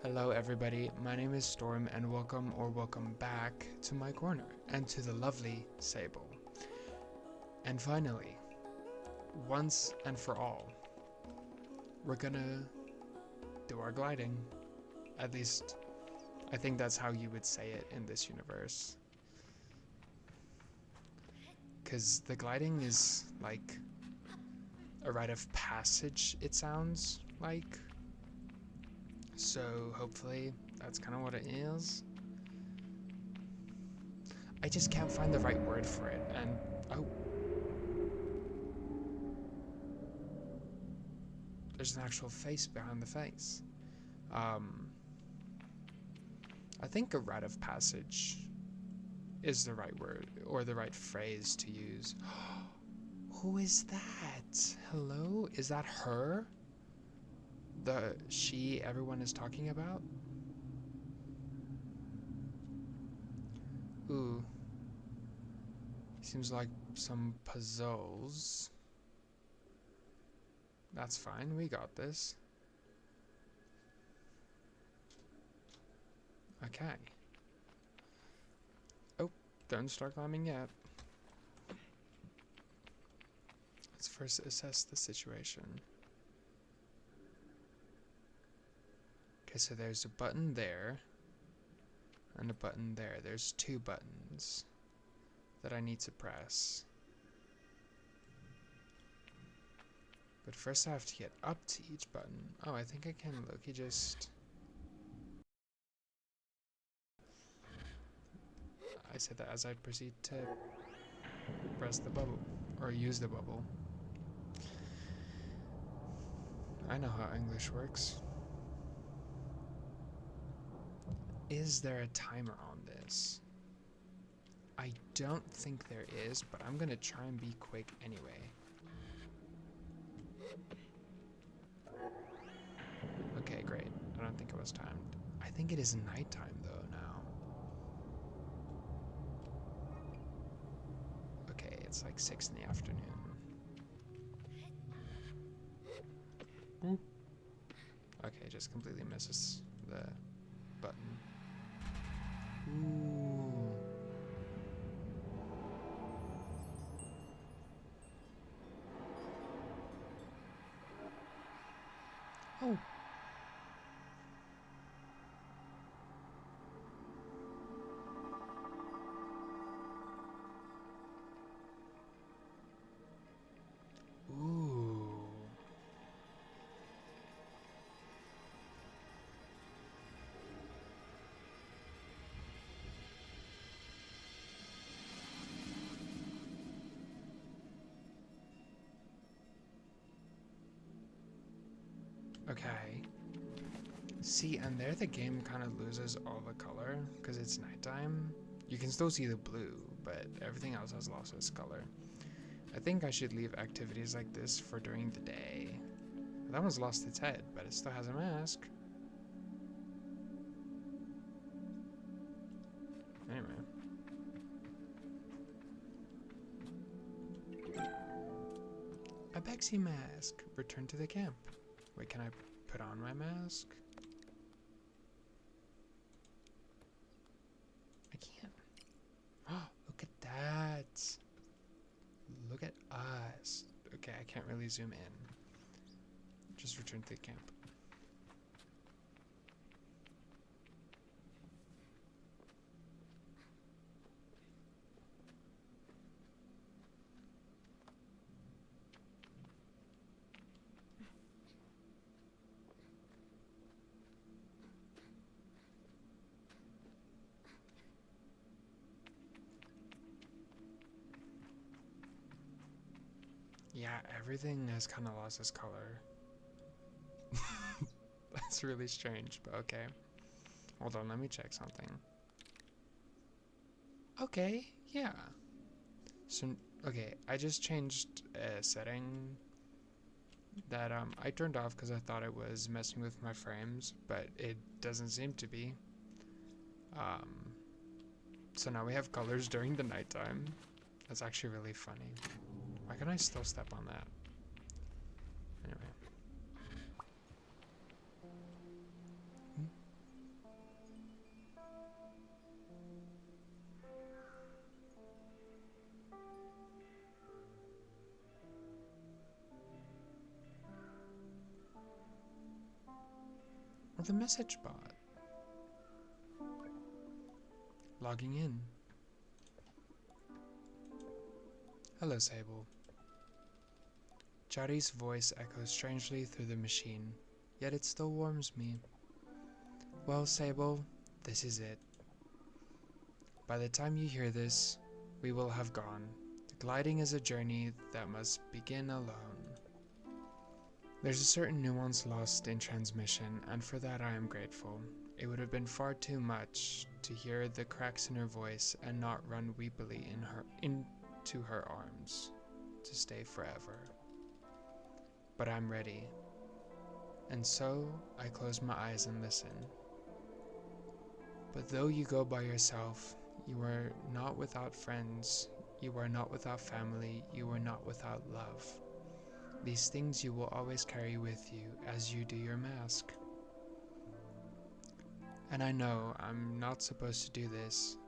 Hello everybody, my name is Storm and welcome back to my corner and to the lovely Sable. And finally, once and for all, we're gonna do our gliding. At least, I think that's how you would say it in this universe. Cause the gliding is like a rite of passage, it sounds like. So hopefully that's kind of what it is. I just can't find the right word for it, and oh. There's an actual face behind the face. I think a rite of passage is the right word, or the right phrase to use. Who is that? Hello? Is that her? The she everyone is talking about? Ooh. Seems like some puzzles. That's fine, we got this. Okay. Oh, don't start climbing yet. Let's first assess the situation. Okay, so there's a button there, and a button there. There's two buttons that I need to press. But first I have to get up to each button. Oh, I think I can Loki just... I said that as I proceed to press the bubble, or use the bubble. I know how English works. Is there a timer on this? I don't think there is, but I'm gonna try and be quick anyway. Okay, great. I don't think it was timed. I think it is nighttime though now. Okay, it's like 6 in the afternoon. Okay, just completely misses the button. Ooh. Oh. Ooh. Okay. See, and there the game kind of loses all the color because it's nighttime. You can still see the blue, but everything else has lost its color. I think I should leave activities like this for during the day. That one's lost its head, but it still has a mask. Anyway. A Bexy mask. Return to the camp. Wait, can I put on my mask? I can't. Oh, look at that. Look at us. Okay, I can't really zoom in. Just return to the camp. Yeah, everything has kind of lost its color. That's really strange, but okay. Hold on, let me check something. Okay, yeah. So, okay, I just changed a setting that I turned off because I thought it was messing with my frames, but it doesn't seem to be. So now we have colors during the nighttime. That's actually really funny. Why can I still step on that? Anyway. The message bot. Logging in. Hello, Sable. Chari's voice echoes strangely through the machine, yet it still warms me. Well, Sable, this is it. By the time you hear this, we will have gone. Gliding is a journey that must begin alone. There's a certain nuance lost in transmission, and for that I am grateful. It would have been far too much to hear the cracks in her voice and not run weepily into her arms to stay forever. But I'm ready. And so I close my eyes and listen. But though you go by yourself, you are not without friends, you are not without family, you are not without love. These things you will always carry with you as you do your mask. And I know I'm not supposed to do this,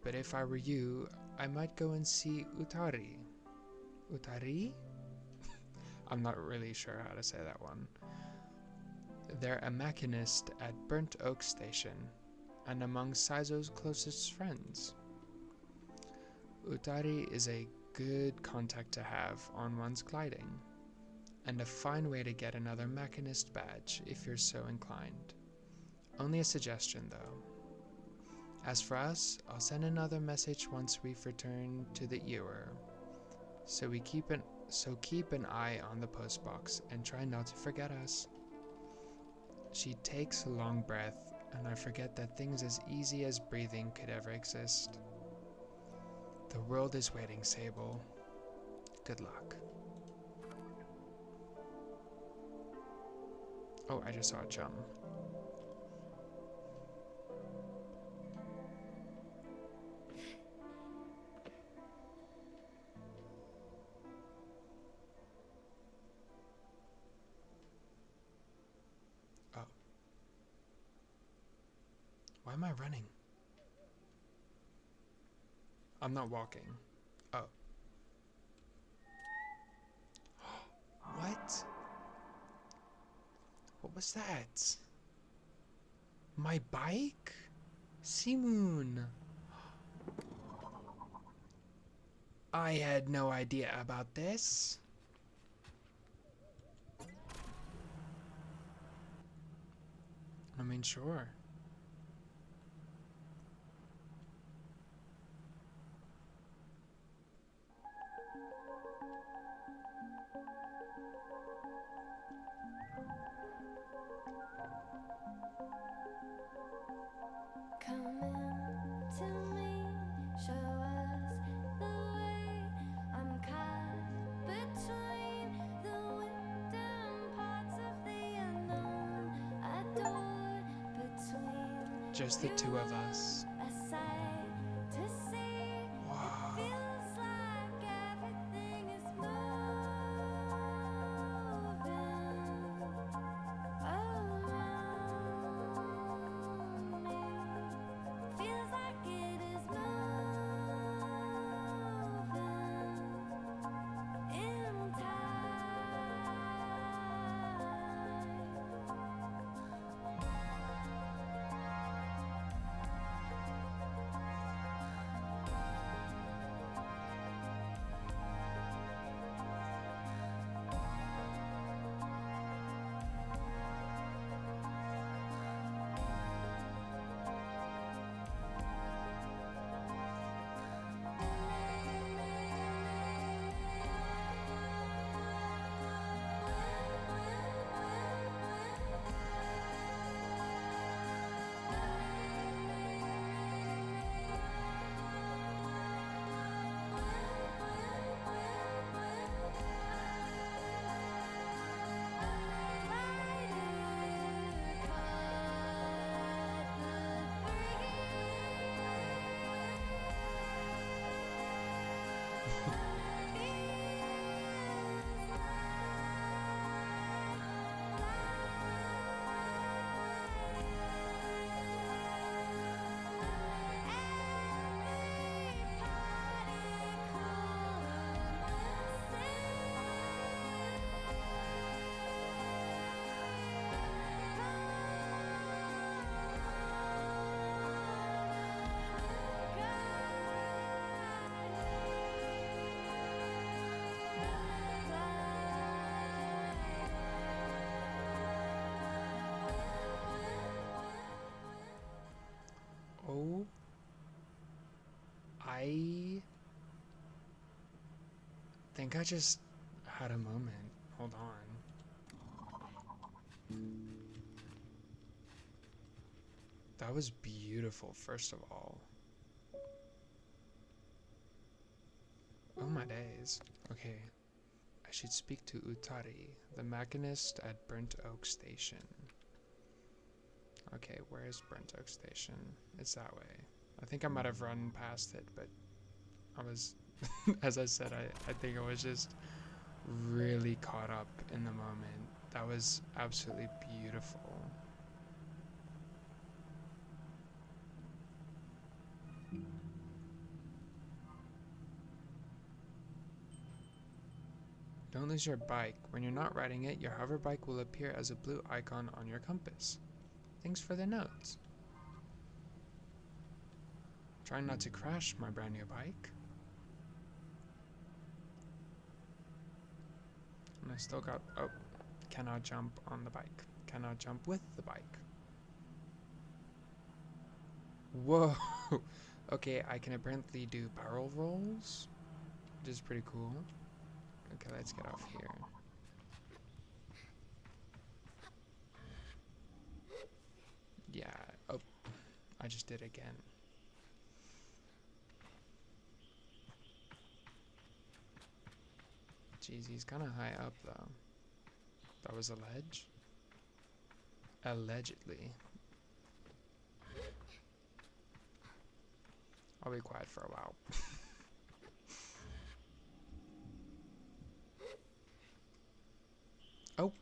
but if I were you, I might go and see Utari. Utari? I'm not really sure how to say that one. They're a machinist at Burnt Oak Station, and among Saizo's closest friends. Utari is a good contact to have on one's gliding, and a fine way to get another machinist badge if you're so inclined. Only a suggestion though. As for us, I'll send another message once we've returned to the Ewer, so keep an eye on the postbox and try not to forget us. She takes a long breath, and I forget that things as easy as breathing could ever exist. The world is waiting, Sable. Good luck. Oh, I just saw a chum. Oh. Why am I running? I'm not walking. Oh. What? What was that? My bike? Simoon. I had no idea about this. I mean, sure. Just the two of us. Wow. think I just had a moment. Hold on. That was beautiful, first of all. Oh my days. Okay. I should speak to Utari, the machinist at Burnt Oak Station. Okay, where is Burnt Oak Station? It's that way. I think I might have run past it, but I was, as I said, I think I was just really caught up in the moment. That was absolutely beautiful. Don't lose your bike. When you're not riding it, your hover bike will appear as a blue icon on your compass. Thanks for the notes. Trying not to crash my brand new bike. And I still got, oh, cannot jump on the bike. Cannot jump with the bike. Whoa! Okay, I can apparently do barrel rolls, which is pretty cool. Okay, let's get off here. Yeah, oh, I just did it again. Jeez, he's kind of high up though. That was a ledge? Allegedly. I'll be quiet for a while. Oh.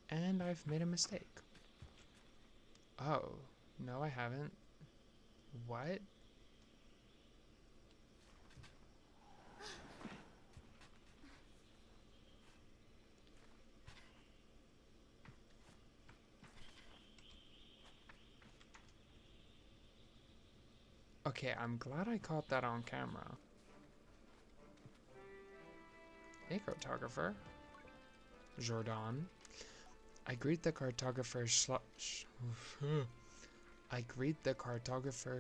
And I've made a mistake. Oh, no I haven't. What? Okay, I'm glad I caught that on camera. Hey, cartographer. Jordan. I greet the cartographer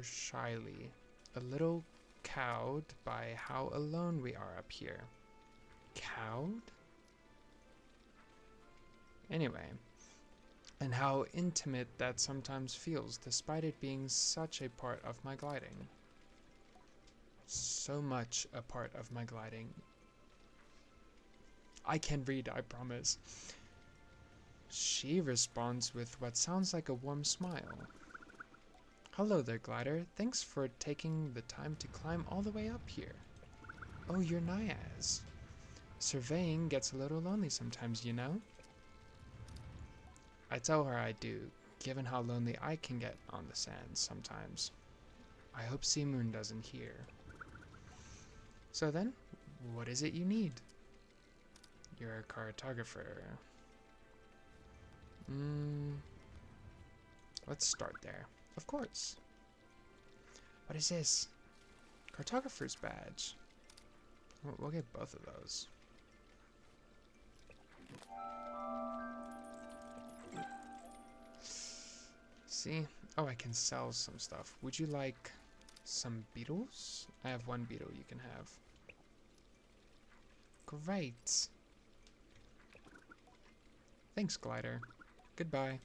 shyly, a little cowed by how alone we are up here. Cowed? Anyway, and how intimate that sometimes feels, despite it being such a part of my gliding. So much a part of my gliding. I can read, I promise. She responds with what sounds like a warm smile. Hello there, glider. Thanks for taking the time to climb all the way up here. Oh, you're Niaz. Surveying gets a little lonely sometimes, you know? I tell her I do, given how lonely I can get on the sands sometimes. I hope Seamoon doesn't hear. So then, what is it you need? You're a cartographer. Let's start there. Of course. What is this? Cartographer's badge. We'll get both of those. See? Oh, I can sell some stuff. Would you like some beetles? I have one beetle you can have. Great. Thanks, glider. Goodbye.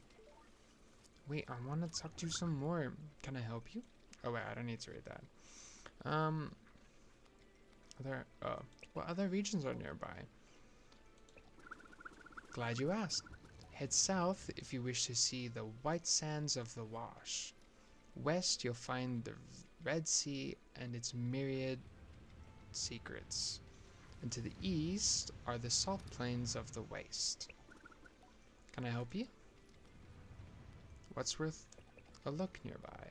Wait, I want to talk to you some more. Can I help you? Oh wait, I don't need to read that. What other regions are nearby? Glad you asked. Head south if you wish to see the white sands of the Wash. West, you'll find the Red Sea and its myriad secrets. And to the east are the salt plains of the Waste. Can I help you? What's worth a look nearby?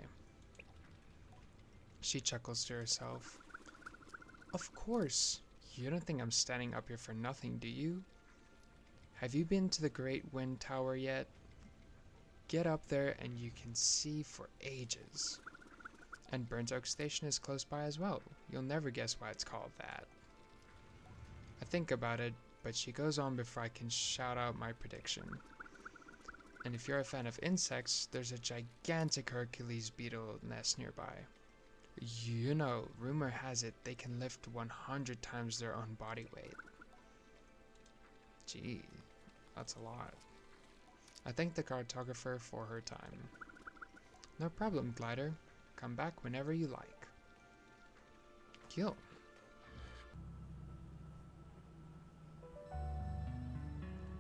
She chuckles to herself. Of course. You don't think I'm standing up here for nothing, do you? Have you been to the Great Wind Tower yet? Get up there and you can see for ages. And Burnt Oak Station is close by as well. You'll never guess why it's called that. I think about it, but she goes on before I can shout out my prediction. And if you're a fan of insects, there's a gigantic Hercules beetle nest nearby. You know, rumor has it they can lift 100 times their own body weight. Gee, that's a lot. I thank the cartographer for her time. No problem, Glider. Come back whenever you like. Cool.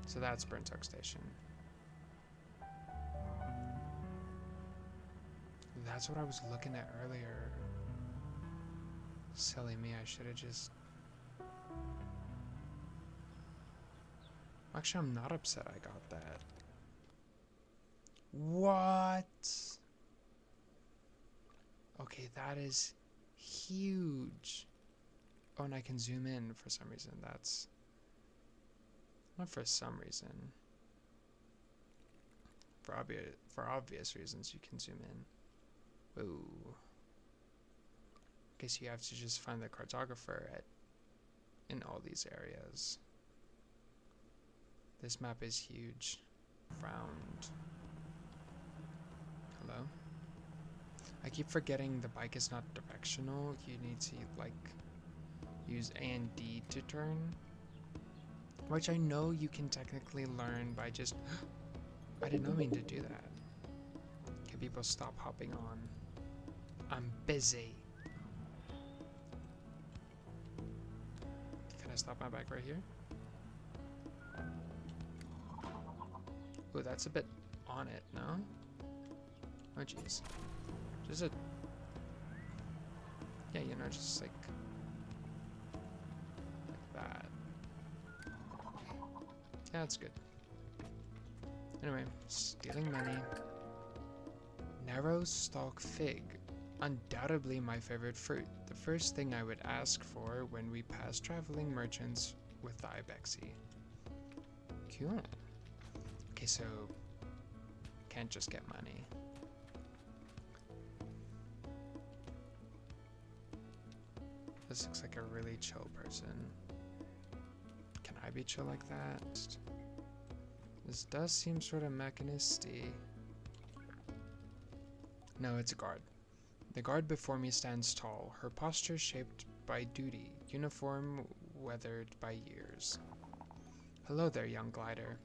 So that's Burntuck Station. That's what I was looking at earlier. Silly me, I should have just... Actually, I'm not upset I got that. What? Okay, that is huge. Oh, and I can zoom in for some reason. That's... Not for some reason. For obvious reasons, you can zoom in. Ooh. Guess you have to just find the cartographer in all these areas. This map is huge. Round. Hello? I keep forgetting the bike is not directional. You need to, like, use A and D to turn. Which I know you can technically learn by just... I did not mean to do that. Can people stop hopping on? I'm busy. Can I stop my bike right here? Ooh, that's a bit on it, no? Oh, jeez. Just a... Yeah, you know, just like that. Yeah, that's good. Anyway, stealing money. Narrow stalk fig. Undoubtedly my favorite fruit. The first thing I would ask for when we pass traveling merchants with the Ibexi. Cool. Okay, so can't just get money. This looks like a really chill person. Can I be chill like that? This does seem sort of mechanisty. No, it's a guard. The guard before me stands tall, her posture shaped by duty, uniform weathered by years. Hello there, young glider.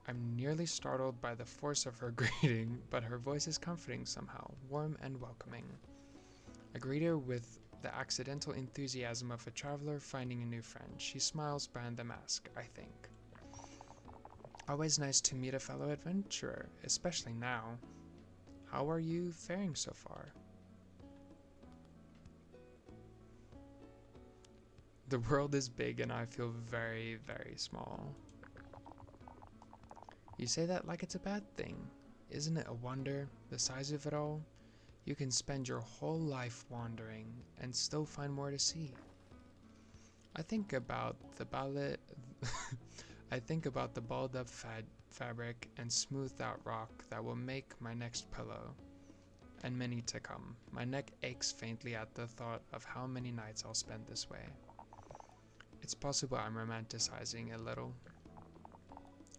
I'm nearly startled by the force of her greeting, but her voice is comforting somehow, warm and welcoming. I greet her with the accidental enthusiasm of a traveler finding a new friend. She smiles behind the mask, I think. Always nice to meet a fellow adventurer, especially now. How are you faring so far? The world is big and I feel very, very small. You say that like it's a bad thing. Isn't it a wonder, the size of it all? You can spend your whole life wandering and still find more to see. I think about the balled up fabric and smoothed out rock that will make my next pillow, and many to come. My neck aches faintly at the thought of how many nights I'll spend this way. It's possible I'm romanticizing a little.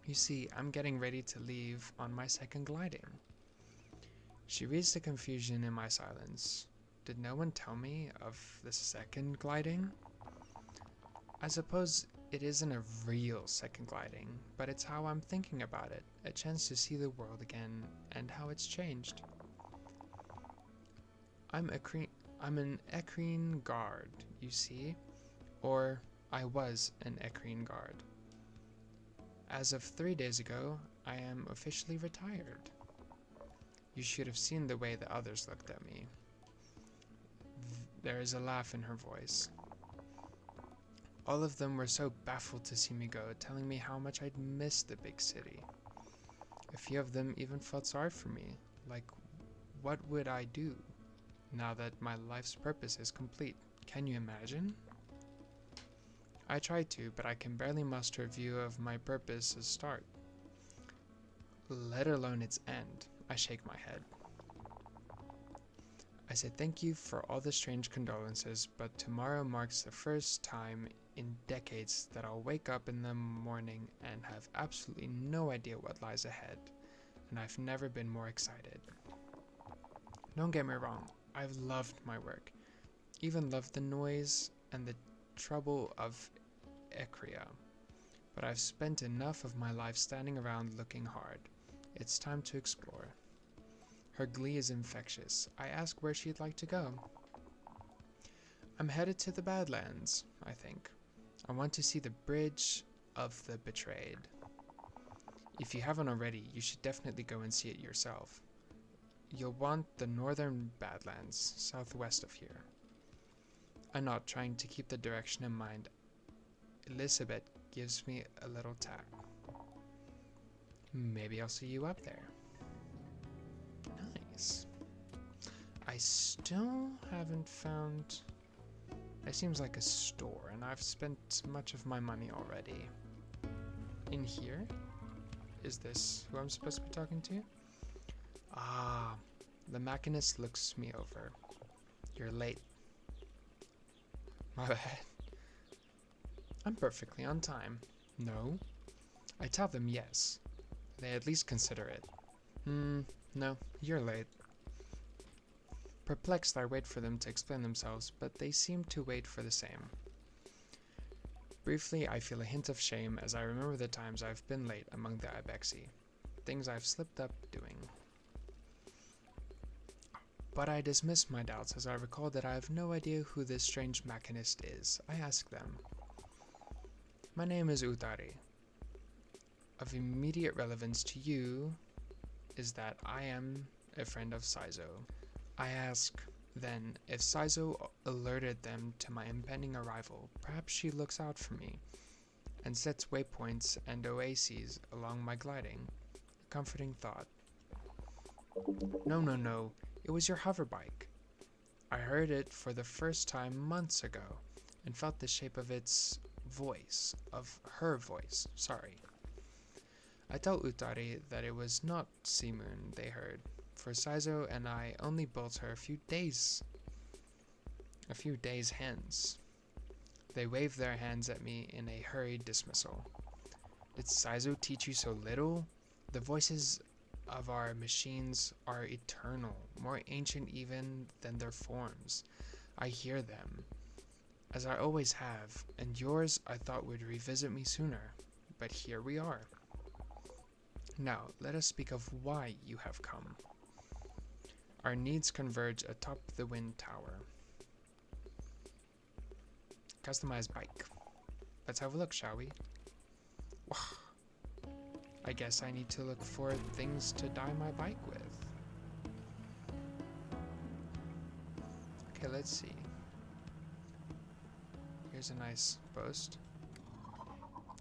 You see, I'm getting ready to leave on my second gliding. She reads the confusion in my silence. Did no one tell me of the second gliding? I suppose it isn't a real second gliding, but it's how I'm thinking about it. A chance to see the world again and how it's changed. I'm an equine guard, you see? Or I was an equine guard. As of 3 days ago, I am officially retired. You should have seen the way the others looked at me. There is a laugh in her voice. All of them were so baffled to see me go, telling me how much I'd missed the big city. A few of them even felt sorry for me, like, what would I do now that my life's purpose is complete? Can you imagine? I try to, but I can barely muster a view of my purpose's start, let alone its end. I shake my head. I say thank you for all the strange condolences, but tomorrow marks the first time in decades that I'll wake up in the morning and have absolutely no idea what lies ahead, and I've never been more excited. Don't get me wrong, I've loved my work, even loved the noise and the trouble of Ecria. But I've spent enough of my life standing around looking hard. It's time to explore. Her glee is infectious. I ask where she'd like to go. I'm headed to the Badlands, I think. I want to see the Bridge of the Betrayed. If you haven't already, you should definitely go and see it yourself. You'll want the northern Badlands, southwest of here. I'm not trying to keep the direction in mind. Elizabeth gives me a little tap. Maybe I'll see you up there. Nice. I still haven't found... It seems like a store, and I've spent much of my money already. In here? Is this who I'm supposed to be talking to? Ah, the machinist looks me over. You're late. My bad. I'm perfectly on time. No? I tell them yes. They at least consider it. No, you're late. Perplexed, I wait for them to explain themselves, but they seem to wait for the same. Briefly, I feel a hint of shame as I remember the times I've been late among the Ibexi, things I've slipped up doing. But I dismiss my doubts as I recall that I have no idea who this strange machinist is. I ask them. My name is Utari. Of immediate relevance to you is that I am a friend of Saizo. I ask, then, if Saizo alerted them to my impending arrival. Perhaps she looks out for me, and sets waypoints and oases along my gliding. A comforting thought. No, it was your hoverbike. I heard it for the first time months ago, and felt the shape of its voice, of her voice, sorry. I tell Utari that it was not Seamoon they heard, for Saizo and I only built her a few days hence. They wave their hands at me in a hurried dismissal. Did Saizo teach you so little? The voices of our machines are eternal, more ancient even than their forms. I hear them, as I always have, and yours I thought would revisit me sooner, but here we are. Now, let us speak of why you have come. Our needs converge atop the wind tower. Customized bike. Let's have a look, shall we? I guess I need to look for things to dye my bike with. Okay, let's see. Here's a nice post.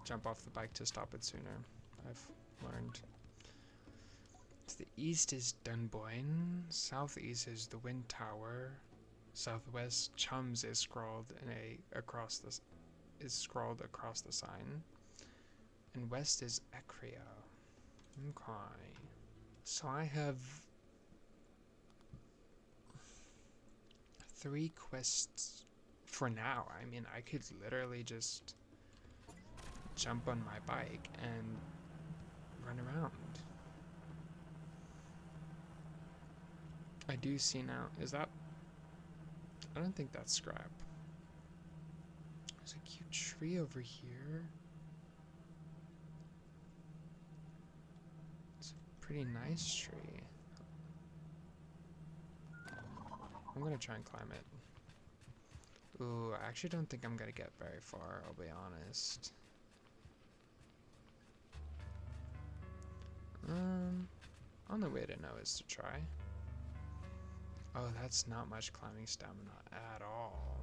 Jump off the bike to stop it sooner, I've learned. To the east is Dunboyne, southeast is the Wind Tower, southwest Chums is scrawled across the sign, and west is Ecria. Okay. So I have 3 quests for now. I mean, I could literally just jump on my bike and run around. I do see now. Is that... I don't think that's scrap. There's a cute tree over here. It's a pretty nice tree. I'm gonna try and climb it. Ooh, I actually don't think I'm gonna get very far, I'll be honest. Only way to know is to try. Oh, that's not much climbing stamina at all.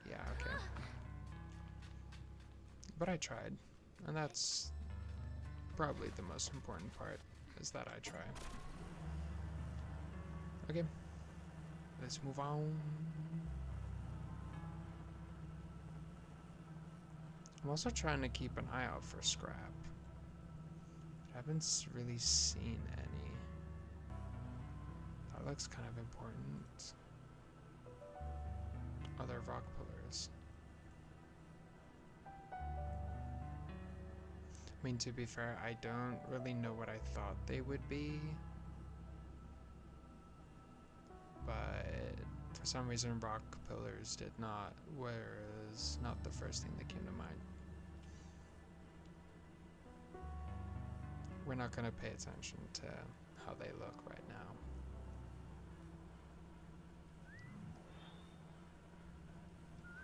Yeah, okay. But I tried, and that's probably the most important part, is that I try. Okay, let's move on. I'm also trying to keep an eye out for scrap. I haven't really seen any. That looks kind of important. Other rock pillars. I mean, to be fair, I don't really know what I thought they would be. For some reason, rock pillars was not the first thing that came to mind. We're not going to pay attention to how they look right now.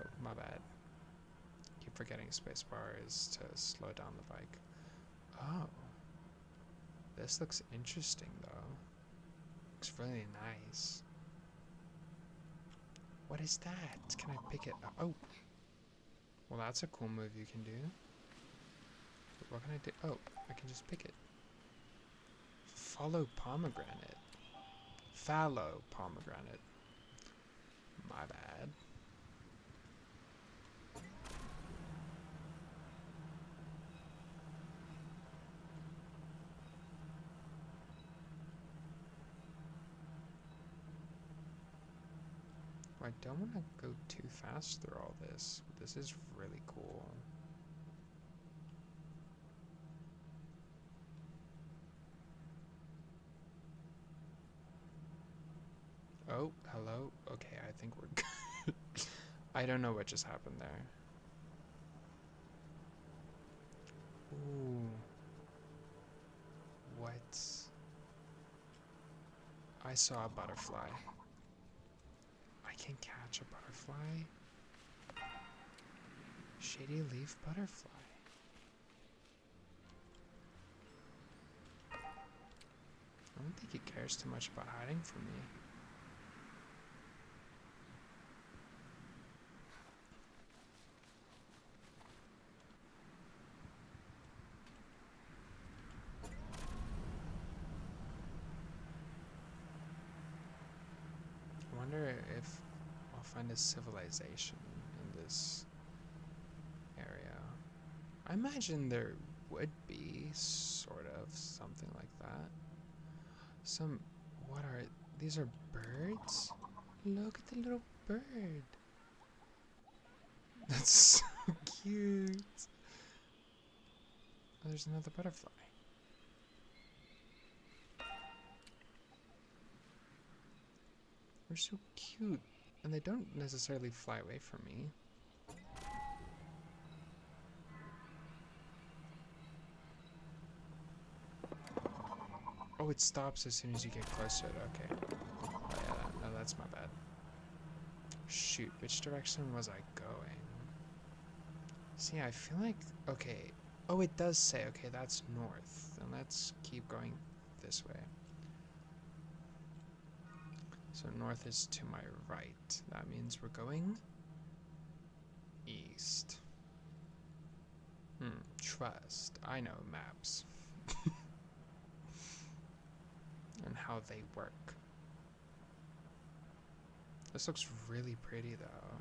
Oh, my bad. Keep forgetting spacebar is to slow down the bike. Oh. This looks interesting, though. Looks really nice. What is that? Can I pick it up? Oh. Well, that's a cool move you can do. But what can I do? Oh, I can just pick it. Follow pomegranate. Fallow pomegranate. My bad. I don't want to go too fast through all this, but this is really cool. Oh, hello? Okay, I think we're good. I don't know what just happened there. Ooh. What? I saw a butterfly. I can catch a butterfly? Shady leaf butterfly. I don't think it cares too much about hiding from me. I wonder if I'll find a civilization in this area. I imagine there would be sort of something like that. What are, these are birds? Look at the little bird. That's so cute. Oh, there's another butterfly. They're so cute. And they don't necessarily fly away from me. Oh, it stops as soon as you get close to it. Okay. Oh, yeah, no, that's my bad. Shoot, which direction was I going? See, I feel like... Okay. Oh, it does say, okay, that's north. And let's keep going this way. So north is to my right. That means we're going east. Trust. I know maps. And how they work. This looks really pretty, though.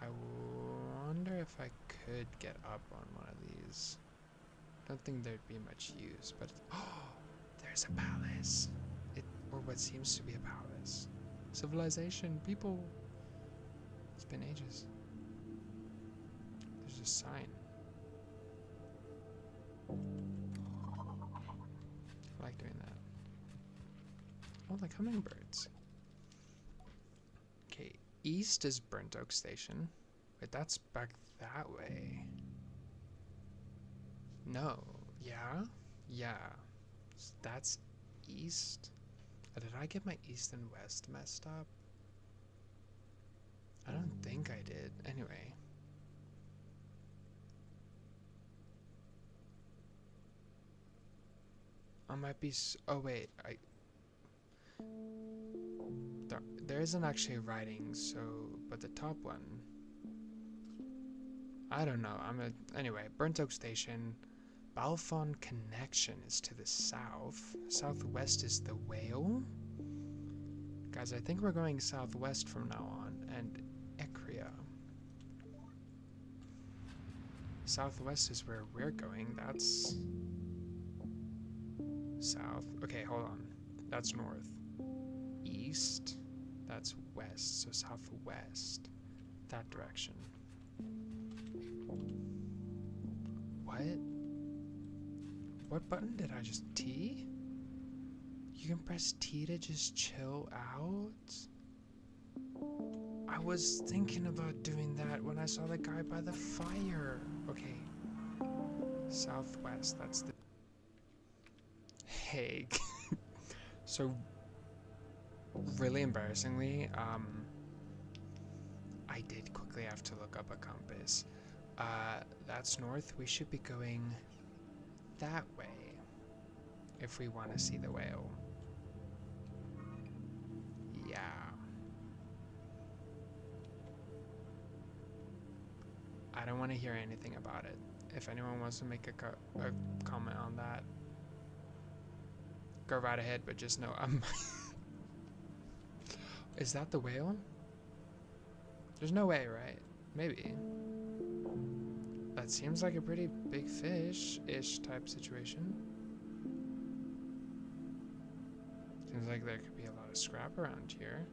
I wonder if I could get up on one of these. Don't think there'd be much use, but... Oh! There's a palace! Or what seems to be a palace. Civilization, people! It's been ages. There's a sign. I like doing that. Oh, like hummingbirds. Okay, east is Burnt Oak Station. Wait, that's back that way. No. Yeah? Yeah. So that's east? Did I get my east and west messed up? I don't think I did. Anyway. I might be... Oh, wait. There isn't actually writing, so... But the top one... I don't know. Anyway, Burnt Oak Station. Balfon Connection is to the south. Southwest is the Whale. Guys, I think we're going southwest from now on. And Ecria. Southwest is where we're going. That's... south. Okay, hold on. That's north. East. That's west. So southwest. That direction. What? What button did I just... T? You can press T to just chill out? I was thinking about doing that when I saw the guy by the fire. Okay. Southwest, that's the Hague. So, really embarrassingly, I did quickly have to look up a compass. That's north. We should be going that way if we want to see the whale. Yeah. I don't want to hear anything about it. If anyone wants to make a comment on that, go right ahead, but just know I'm... Is that the whale? There's no way, right? Maybe. That seems like a pretty big fish-ish type situation. Seems like there could be a lot of scrap around here.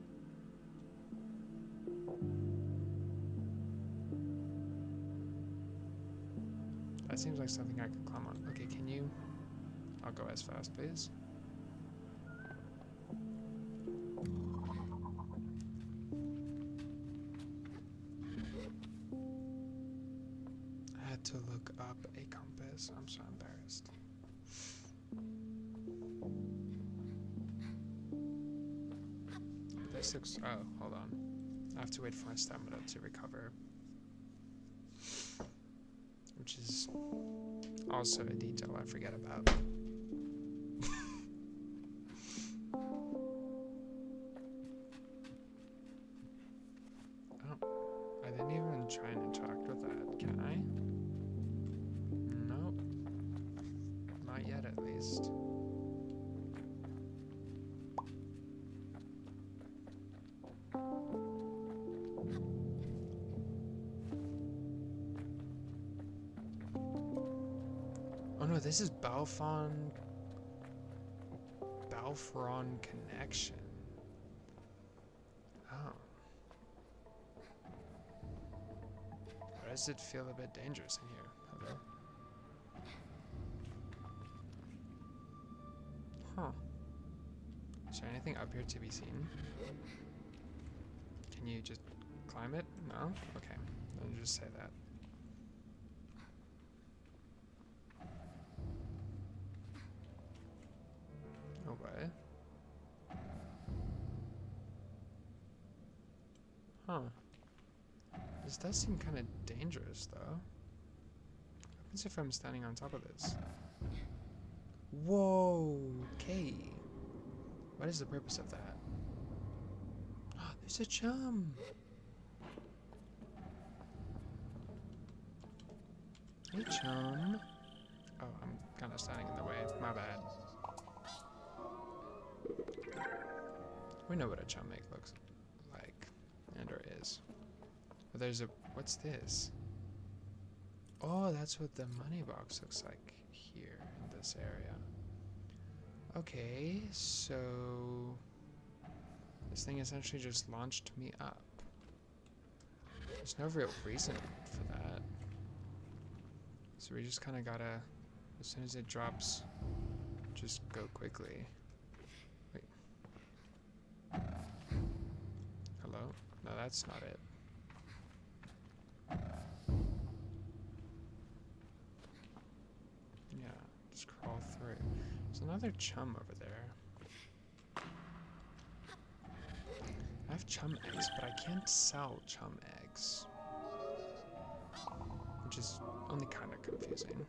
That seems like something I could climb on. Okay, can you... I'll go as fast, please. I had to look up a compass. I'm so embarrassed. This looks... Oh, hold on. I have to wait for my stamina to recover. Which is also a detail I forget about. Oh, I didn't even try and interact with that, can I? Nope. Not yet, at least. Oh no, this is Balfron Connection. Oh. Why does it feel a bit dangerous in here? Hello? Huh. Is there anything up here to be seen? Can you just climb it? No? Okay. Then just say that. No way. Huh. This does seem kind of dangerous, though. What happens if I'm standing on top of this? Whoa! Okay. What is the purpose of that? Oh, there's a chum! Hey, chum. Oh, I'm kind of standing in the way. My bad. We know what a chum egg looks like, and or is. But there's a... What's this? Oh, that's what the money box looks like here in this area. Okay, so... This thing essentially just launched me up. There's no real reason for that. So we just kind of gotta... As soon as it drops, just go quickly. Wait. Hello? No, that's not it. Yeah, just crawl through. There's another chum over there. I have chum eggs, but I can't sell chum eggs. Which is only kind of confusing.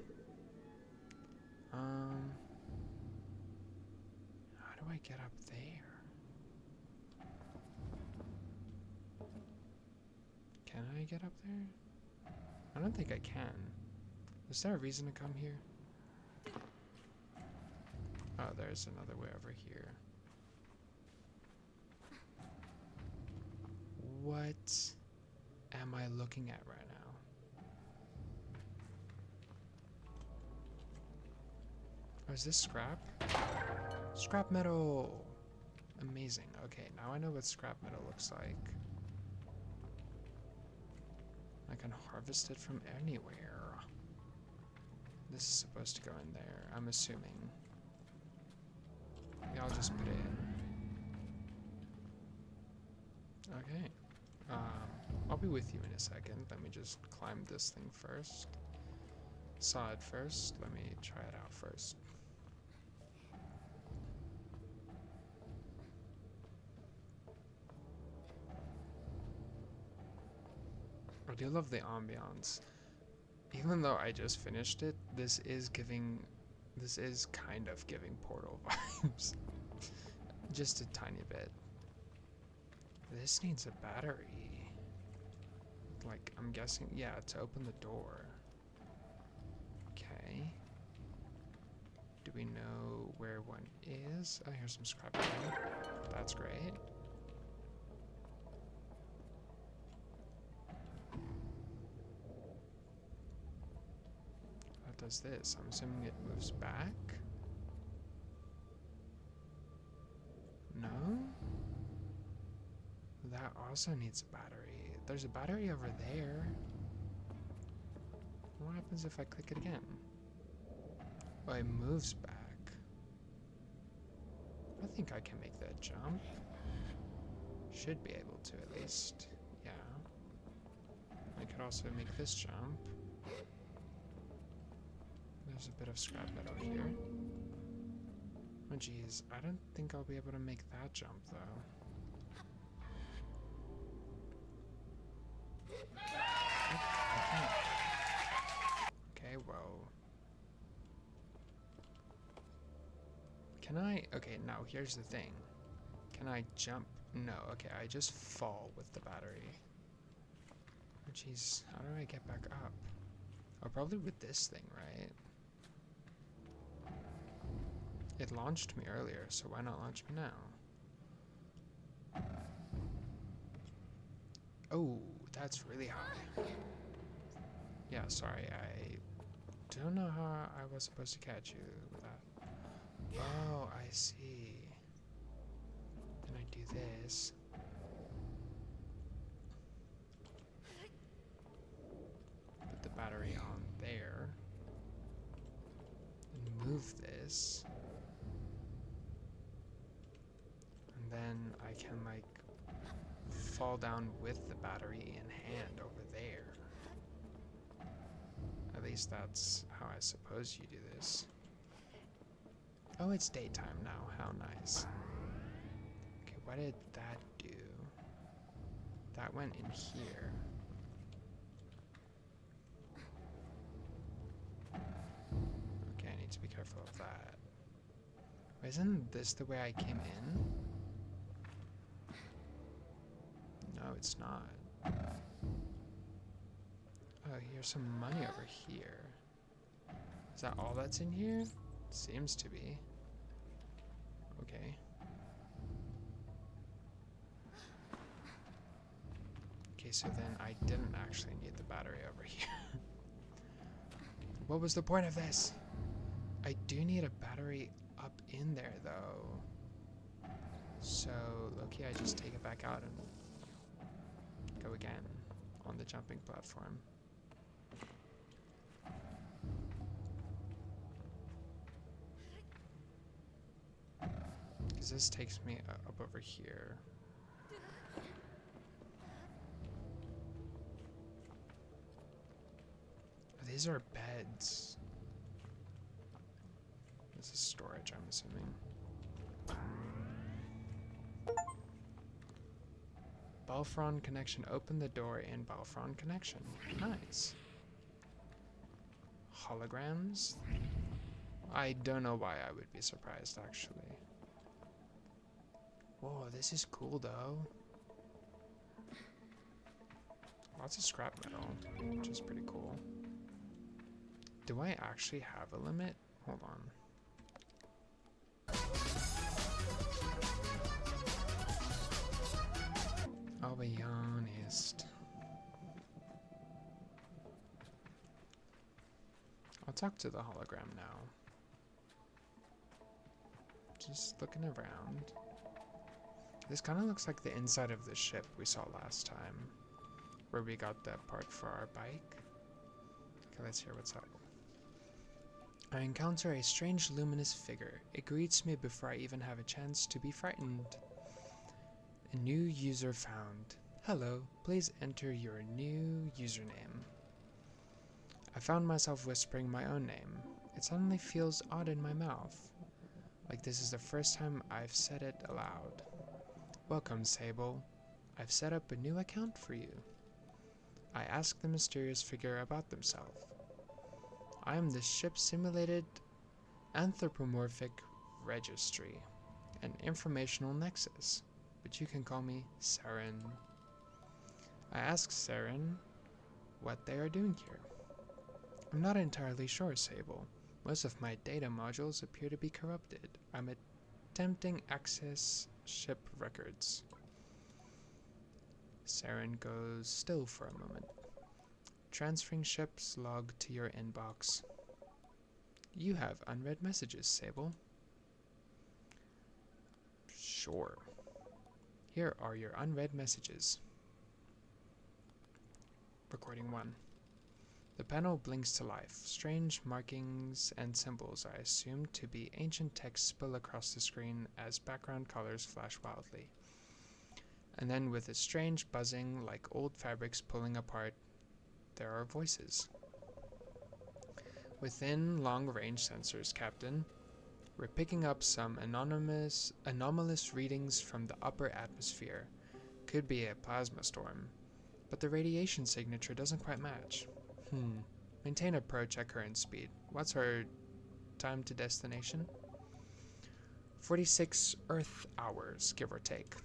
How do I get up there? Can I get up there? I don't think I can. Is there a reason to come here? Oh, there's another way over here. What am I looking at right now? Oh, is this scrap? Scrap metal! Amazing. Okay, now I know what scrap metal looks like. I can harvest it from anywhere. This is supposed to go in there, I'm assuming. Yeah, I'll just put it in. Okay. I'll be with you in a second. Let me just climb this thing first. Saw it first. Let me try it out first. I do love the ambiance. Even though I just finished it, this is kind of giving Portal vibes. Just a tiny bit. This needs a battery. Like, I'm guessing, yeah, to open the door. Okay. Do we know where one is? Oh, here's some scrap metal. That's great. What does this? I'm assuming it moves back? No? That also needs a battery. There's a battery over there. What happens if I click it again? Oh, it moves back. I think I can make that jump. Should be able to, at least. Yeah. I could also make this jump. There's a bit of scrap metal here. Oh geez, I don't think I'll be able to make that jump though. I can't. Okay, well. Can I? Okay, now here's the thing. Can I jump? No, okay, I just fall with the battery. Oh jeez, how do I get back up? Oh, probably with this thing, right? It launched me earlier, so why not launch me now? Oh, that's really high. Yeah, sorry, I don't know how I was supposed to catch you with that. Oh, I see. Then I do this. Put the battery on there. And move this. And then I can, like, fall down with the battery in hand over there. At least that's how I suppose you do this. Oh, it's daytime now. How nice. Okay, what did that do? That went in here. Okay, I need to be careful of that. Wait, isn't this the way I came in? No, it's not. Oh, here's some money over here. Is that all that's in here? Seems to be. Okay. Okay, so then I didn't actually need the battery over here. What was the point of this? I do need a battery up in there, though. So, low-key, I just take it back out and go again on the jumping platform. Because this takes me up over here. Oh, these are beds. This is storage, I'm assuming. Balfron connection. Open the door in Balfron connection. Nice. Holograms? I don't know why I would be surprised, actually. Whoa, this is cool, though. Lots of scrap metal, which is pretty cool. Do I actually have a limit? Hold on. I'll be honest. I'll talk to the hologram now. Just looking around. This kind of looks like the inside of the ship we saw last time, where we got that part for our bike. Okay, let's hear what's up. I encounter a strange luminous figure. It greets me before I even have a chance to be frightened. A new user found. Hello, please enter your new username. I found myself whispering my own name. It suddenly feels odd in my mouth, like this is the first time I've said it aloud. Welcome, Sable. I've set up a new account for you. I ask the mysterious figure about themselves. I am the ship simulated anthropomorphic registry, an informational nexus, but you can call me Saren. I ask Saren what they are doing here. I'm not entirely sure, Sable. Most of my data modules appear to be corrupted. I'm attempting access ship records. Saren goes still for a moment. Transferring ships log to your inbox. You have unread messages, Sable. Sure. Here are your unread messages. Recording 1. The panel blinks to life. Strange markings and symbols I assume to be ancient text spill across the screen as background colors flash wildly. And then with a strange buzzing like old fabrics pulling apart, there are voices. Within long-range sensors, Captain, we're picking up some anomalous readings from the upper atmosphere. Could be a plasma storm, but the radiation signature doesn't quite match. Maintain approach at current speed. What's our time to destination? 46 Earth hours, give or take.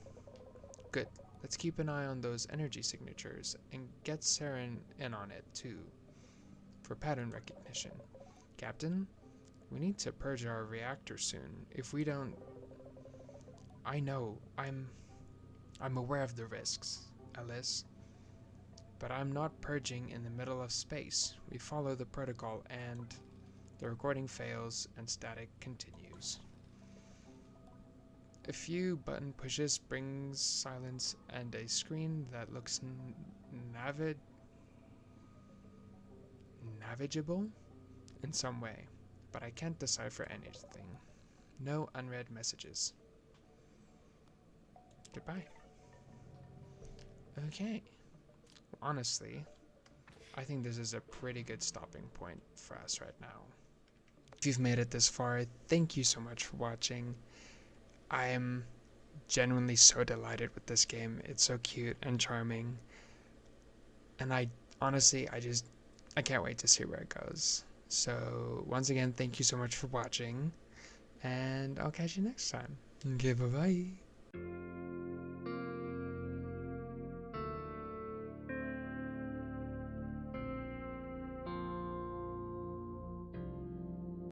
Good. Let's keep an eye on those energy signatures and get Saren in on it too, for pattern recognition. Captain, we need to purge our reactor soon. If we don't... I know, I'm aware of the risks, Ellis. But I'm not purging in the middle of space. We follow the protocol and the recording fails and static continues. A few button pushes brings silence and a screen that looks navigable in some way, but I can't decipher anything. No unread messages. Goodbye. Okay. Honestly, I think this is a pretty good stopping point for us right now. If you've made it this far, thank you so much for watching. I am genuinely so delighted with this game. It's so cute and charming. And I can't wait to see where it goes. So once again, thank you so much for watching. And I'll catch you next time. Okay, bye-bye.